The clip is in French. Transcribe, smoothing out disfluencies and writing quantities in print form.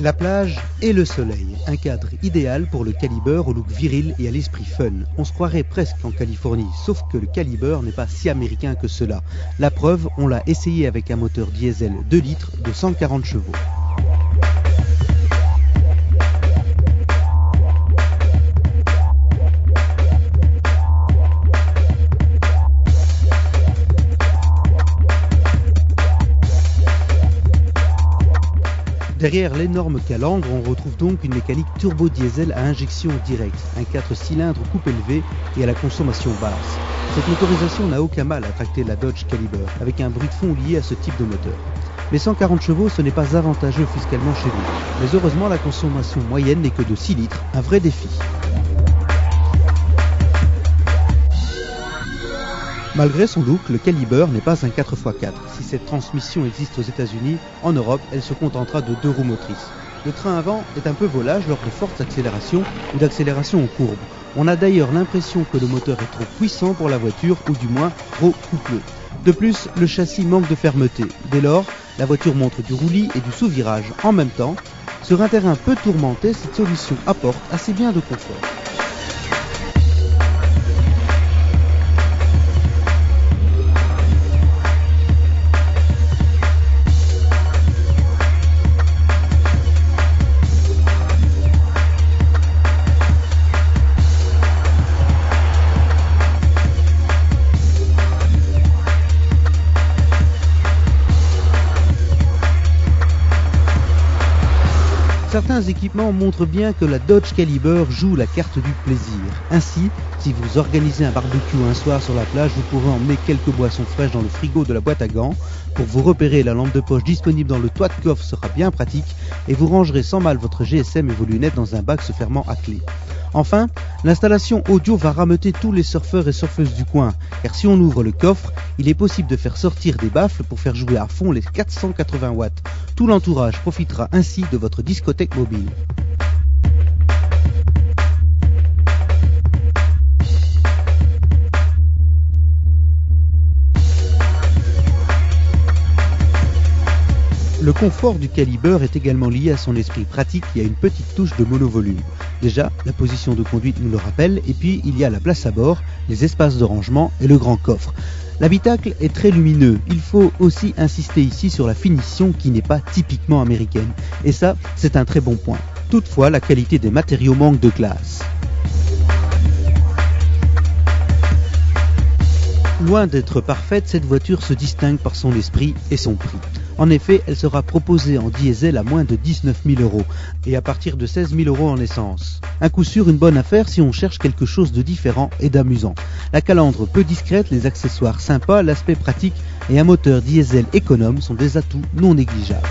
La plage et le soleil, un cadre idéal pour le Caliber au look viril et à l'esprit fun. On se croirait presque en Californie, sauf que le Caliber n'est pas si américain que cela. La preuve, on l'a essayé avec un moteur diesel 2 litres de 140 chevaux. Derrière l'énorme calandre, on retrouve donc une mécanique turbo-diesel à injection directe, un 4 cylindres coupe élevée et à la consommation basse. Cette motorisation n'a aucun mal à tracter la Dodge Caliber, avec un bruit de fond lié à ce type de moteur. Mais 140 chevaux, ce n'est pas avantageux fiscalement chez nous. Mais heureusement, la consommation moyenne n'est que de 6 litres, un vrai défi. Malgré son look, le Caliber n'est pas un 4x4. Si cette transmission existe aux États-Unis, en Europe, elle se contentera de 2 roues motrices. Le train avant est un peu volage lors de fortes accélérations ou d'accélérations en courbe. On a d'ailleurs l'impression que le moteur est trop puissant pour la voiture ou du moins trop coupleux. De plus, le châssis manque de fermeté. Dès lors, la voiture montre du roulis et du sous-virage en même temps. Sur un terrain peu tourmenté, cette solution apporte assez bien de confort. Certains équipements montrent bien que la Dodge Caliber joue la carte du plaisir. Ainsi, si vous organisez un barbecue un soir sur la plage, vous pourrez emmener quelques boissons fraîches dans le frigo de la boîte à gants. Pour vous repérer, la lampe de poche disponible dans le toit de coffre sera bien pratique et vous rangerez sans mal votre GSM et vos lunettes dans un bac se fermant à clé. Enfin, l'installation audio va rameuter tous les surfeurs et surfeuses du coin, car si on ouvre le coffre, il est possible de faire sortir des baffles pour faire jouer à fond les 480 watts. Tout l'entourage profitera ainsi de votre discothèque mobile. Le confort du Caliber est également lié à son esprit pratique et à une petite touche de monovolume. Déjà, la position de conduite nous le rappelle, et puis il y a la place à bord, les espaces de rangement et le grand coffre. L'habitacle est très lumineux, il faut aussi insister ici sur la finition qui n'est pas typiquement américaine. Et ça, c'est un très bon point. Toutefois, la qualité des matériaux manque de classe. Loin d'être parfaite, cette voiture se distingue par son esprit et son prix. En effet, elle sera proposée en diesel à moins de 19 000 € et à partir de 16 000 € en essence. Un coup sûr, une bonne affaire si on cherche quelque chose de différent et d'amusant. La calandre peu discrète, les accessoires sympas, l'aspect pratique et un moteur diesel économe sont des atouts non négligeables.